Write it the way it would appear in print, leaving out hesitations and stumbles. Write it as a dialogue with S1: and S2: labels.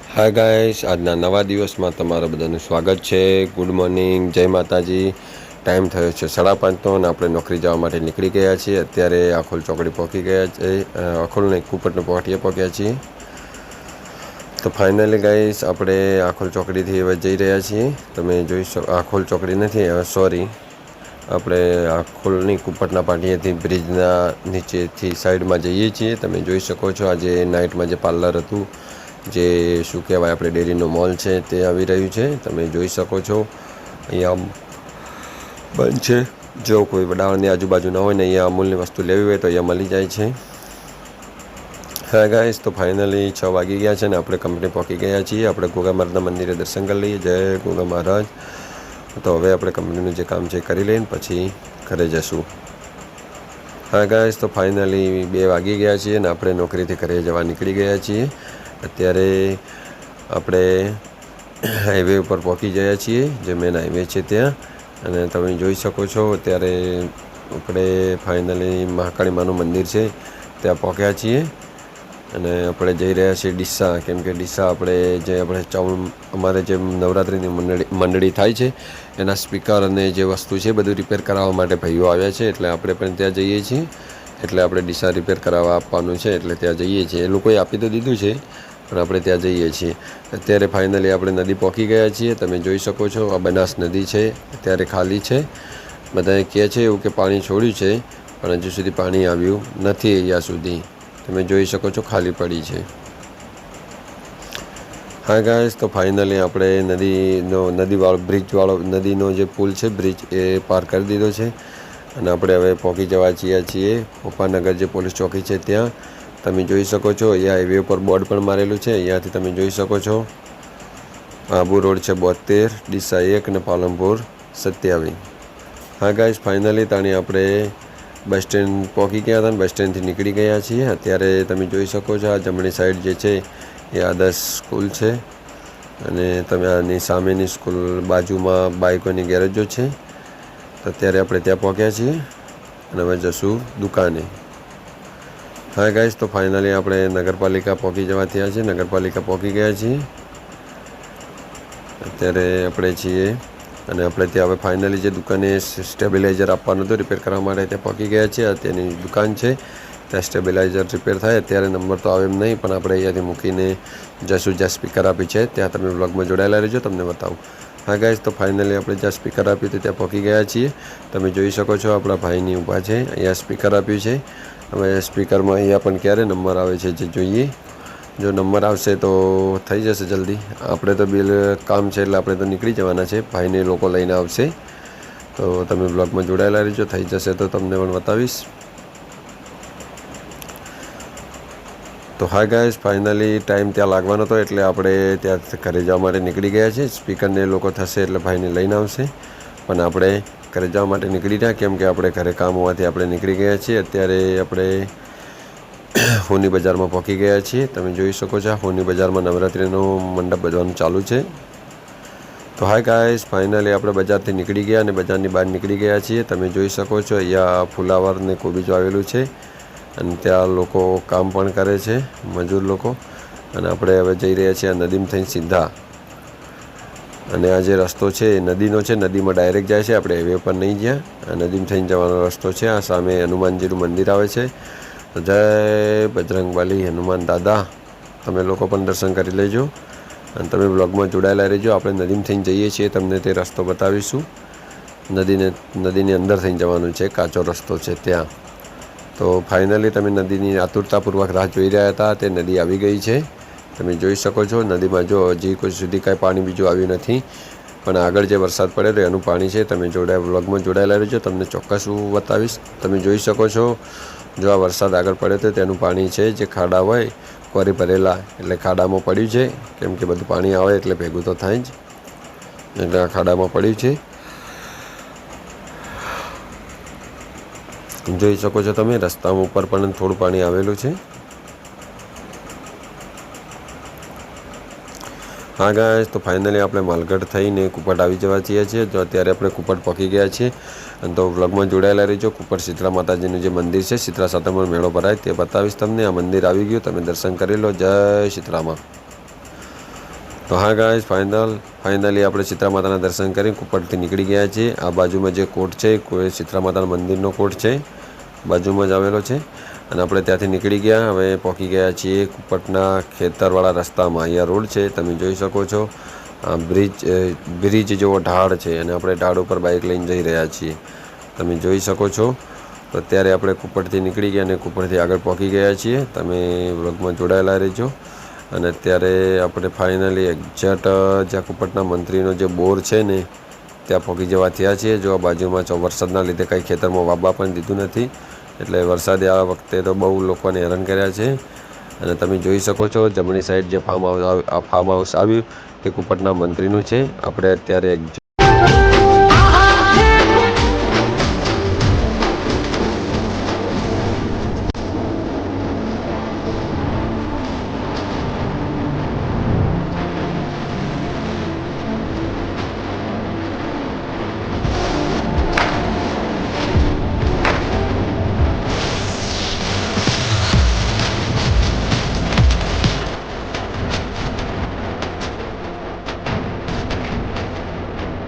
S1: Hi guys, આજના નવા દિવસમાં તમારા બધાનું સ્વાગત છે. ગુડ મોર્નિંગ, જય માતાજી. ટાઈમ થયો છે 5:30નો અને આપણે નોકરી જવા માટે નીકળી ગયા છીએ. અત્યારે આખોલ ચોકડી પહોંચી ગયા છે. આખોલને કુપટને પહોંચ્યા છીએ. તો ફાઇનલી ગાઈસ આપણે આખોલ ચોકડીથી હવે જઈ રહ્યા છીએ. તમે જોઈ શકો, આખોલ ચોકડી નથી, સોરી, આપણે આખોલની કુપટના પાટીએથી બ્રિજના નીચેથી સાઈડમાં જઈએ છીએ. તમે જોઈ શકો છો આજે નાઇટમાં જે પાર્લર હતું, જે શું કહેવાય, આપણે ડેરીનો મોલ છે તે આવી રહ્યું છે. તમે જોઈ શકો છો અહીંયા બંધ છે. જો કોઈ વડાળની આજુબાજુ ન હોય ને અહીંયા અમૂલની વસ્તુ લેવી હોય તો અહીંયા મળી જાય છે. હા ગાઈસ, તો ફાઇનલી 6 વાગી ગયા છે ને આપણે કંપની પહોંચી ગયા છીએ. આપણે ગોગા મહારાજના મંદિરે દર્શન કરી લઈએ. જય ગોગા મહારાજ. તો હવે આપણે કંપનીનું જે કામ છે કરી લઈને પછી ઘરે જશું. હા ગાઈસ, તો ફાઇનલી 2 વાગી ગયા છીએ અને આપણે નોકરીથી ઘરે જવા નીકળી ગયા છીએ. અત્યારે આપણે હાઈવે ઉપર પહોંચી ગયા છીએ, જે મેન હાઈવે છે ત્યાં. અને તમે જોઈ શકો છો અત્યારે આપણે ફાઇનલી મહાકાળી માનું મંદિર છે ત્યાં પહોંચ્યા છીએ. અને આપણે જઈ રહ્યા છીએ ડીસા, કેમ કે ડીસા આપણે અમારે જે નવરાત્રિની મંડળી થાય છે એના સ્પીકર અને જે વસ્તુ છે બધું રિપેર કરાવવા માટે ભાઈઓ આવ્યા છે, એટલે આપણે પણ ત્યાં જઈએ છીએ. એટલે આપણે ડીસા રિપેર કરાવવા આપવાનું છે એટલે ત્યાં જઈએ છીએ. એ લોકોએ આપી તો દીધું છે પણ આપણે ત્યાં જઈએ છીએ. અત્યારે ફાઇનલી આપણે નદી પહોંચી ગયા છીએ. તમે જોઈ શકો છો આ બનાસ નદી છે, અત્યારે ખાલી છે. બધાએ કહે છે એવું કે પાણી છોડ્યું છે પણ હજુ સુધી પાણી આવ્યું નથી. અહીંયા સુધી તમે જોઈ શકો છો ખાલી પડી છે. હા ગાઈસ, તો ફાઇનલી આપણે નદીનો જે પુલ છે, બ્રિજ, એ પાર કરી દીધો છે અને આપણે હવે પહોંચી જવા છીએ પપ્પાનગર જે પોલીસ ચોકી છે ત્યાં. તમે જોઈ શકો છો અહીંયા હાઈવે ઉપર બોર્ડ પણ મારેલું છે. અહીંયાથી તમે જોઈ શકો છો આબુ રોડ છે 72, ડીસા 1 અને પાલનપુર 27. હા ગાઈસ, ફાઇનલી તાણી આપણે બસ સ્ટેન્ડ પહોંચી ગયા હતા અને બસ સ્ટેન્ડથી નીકળી ગયા છીએ. અત્યારે તમે જોઈ શકો છો આ જમણી સાઈડ જે છે એ આદર્શ સ્કૂલ છે અને તમે આની સામેની સ્કૂલ બાજુમાં બાઇકોની ગેરેજો છે. તો અત્યારે આપણે ત્યાં પહોંચ્યા છીએ અને હવે જશું દુકાને. હા ગાઈસ, તો ફાઇનલી આપણે નગરપાલિકા પહોંચી જવા થયા છીએ. નગરપાલિકા પહોંચી ગયા છીએ અત્યારે આપણે છીએ. અને આપણે ત્યાં હવે ફાઇનલી જે દુકાને સ્ટેબિલાઇઝર આપવાનું હતું રિપેર કરવા માટે ત્યાં પહોંચી ગયા છીએ. તેની દુકાન છે ત્યાં સ્ટેબિલાઇઝર રિપેર થાય. અત્યારે નંબર તો આવે એમ નહીં, પણ આપણે અહીંયાથી મૂકીને જશું જ્યાં સ્પીકર આપી છે ત્યાં. તમે વ્લોગમાં જોડાયેલા રહેજો, તમને બતાવું. હા ગાઈસ, તો ફાઇનલી આપણે જ્યાં સ્પીકર આપ્યું હતું ત્યાં પહોંચી ગયા છીએ. તમે જોઈ શકો છો આપણા ભાઈની ઊભા છે, અહીંયા સ્પીકર આપ્યું છે. હવે સ્પીકરમાં અહીંયા પણ ક્યારે નંબર આવે છે જે જોઈએ. જો નંબર આવશે તો થઈ જશે જલ્દી. આપણે તો બિલ કામ છે એટલે આપણે તો નીકળી જવાના છે. ભાઈને લોકો લઈને આવશે, તો તમે બ્લોગમાં જોડાયેલા રહેજો. થઈ જશે તો તમને પણ બતાવીશ. તો હા ગાઈસ, ફાઇનલી ટાઈમ ત્યાં લાગવાનો હતો એટલે આપણે ત્યાં ઘરે જવા માટે નીકળી ગયા છીએ. સ્પીકરને લોકો થશે એટલે ભાઈને લઈને આવશે, પણ આપણે ઘરે જવા માટે નીકળી રહ્યા કેમ કે આપણે ઘરે કામ હોવાથી આપણે નીકળી ગયા છીએ. અત્યારે આપણે હોની બજારમાં પહોંચી ગયા છીએ. તમે જોઈ શકો છો હોની બજારમાં નવરાત્રિનો મંડપ બધવાનું ચાલુ છે. તો હાય ગાઈસ, ફાઇનલી આપણે બજારથી નીકળી ગયા અને બજારની બહાર નીકળી ગયા છીએ. તમે જોઈ શકો છો અહીંયા ફુલાવર ને કોબીજ આવેલું છે અને ત્યાં લોકો કામ પણ કરે છે, મજૂર લોકો. અને આપણે હવે જઈ રહ્યા છીએ આ નદીમાં થઈને સીધા. અને આ જે રસ્તો છે એ નદીનો છે, નદીમાં ડાયરેક્ટ જાય છે. આપણે હાઈવે પર નહીં ગયા, આ નદીમાં થઈને જવાનો રસ્તો છે. આ સામે હનુમાનજીનું મંદિર આવે છે. તો જય બજરંગબલી, હનુમાન દાદા. તમે લોકો પણ દર્શન કરી લેજો અને તમે બ્લોગમાં જોડાયેલા રહેજો. આપણે નદીમાં થઈને જઈએ છીએ, તમને તે રસ્તો બતાવીશું. નદીની અંદર થઈને જવાનું છે, કાચો રસ્તો છે ત્યાં. તો ફાઇનલી તમે નદીની આતુરતાપૂર્વક રાહ જોઈ રહ્યા હતા, તે નદી આવી ગઈ છે. તમે જોઈ શકો છો નદીમાં જો હજી કોઈ સુધી કાંઈ પાણી બીજું આવ્યું નથી, પણ આગળ જે વરસાદ પડેલો એનું પાણી છે. તમે વ્લોગમાં જોડાયેલા રહેજો, તમને ચોક્કસ હું બતાવીશ. તમે જોઈ શકો છો જો આ વરસાદ આગળ પડ્યો તો તેનું પાણી છે, જે ખાડા હોય કોરી ભરેલા, એટલે ખાડામાં પડ્યું છે. કેમ કે બધું પાણી આવે એટલે ભેગું તો થાય જ, એટલે આ ખાડામાં પડ્યું છે. જોઈ શકો છો તમે રસ્તામાં ઉપર પણ થોડું પાણી આવેલું છે. હા ગાઈસ, તો ફાઇનલી આપણે માલગઢ થઈને કુપટ આવી જવા છીએ. જો અત્યારે આપણે કુપટ પહોંચી ગયા છીએ અને તો વ્લોગમાં જોડાયેલા રહીજો. કુપટ શીતળા માતાજીનું જે મંદિર છે, શીતળા સાતમનો મેળો ભરાય તે બતાવીશ તમને. આ મંદિર આવી ગયું, તમે દર્શન કરી લો. જય શીતળામાં. તો હા ગાઈઝ ફાઇનલી આપણે શીતળા માતાના દર્શન કરી કુપટથી નીકળી ગયા છીએ. આ બાજુમાં જે કોટ છે કોઈ શીતળા માતાના મંદિરનો કોટ છે, બાજુમાં જ આવેલો છે. અને આપણે ત્યાંથી નીકળી ગયા. હવે પહોંચી ગયા છીએ કુપટના ખેતરવાળા રસ્તામાં. અહીંયા રોડ છે, તમે જોઈ શકો છો. બ્રિજ જેવો ઢાળ છે અને આપણે ઢાળ ઉપર બાઇક લઈને જઈ રહ્યા છીએ, તમે જોઈ શકો છો. તો અત્યારે આપણે કુપટથી નીકળી ગયા અને કુપટથી આગળ પહોંચી ગયા છીએ. તમે વ્લોગમાં જોડાયેલા રહેજો. અને અત્યારે આપણે ફાઇનલી એક્ઝેક્ટ જ્યાં કુપટના મંત્રીનો જે બોર છે ને ત્યાં પહોંચી જવા થયા છીએ. જો આ બાજુમાં વરસાદના લીધે કંઈ ખેતરમાં વાવવા પણ દીધું નથી, એટલે વરસાદે આ વખતે તો બહુ લોકોને હેરાન કર્યા છે. અને તમે જોઈ શકો છો જમણી સાઈડ જે ફાર્મ હાઉસ આવ્યું તે કુપટના મંત્રીનું છે. આપણે અત્યારે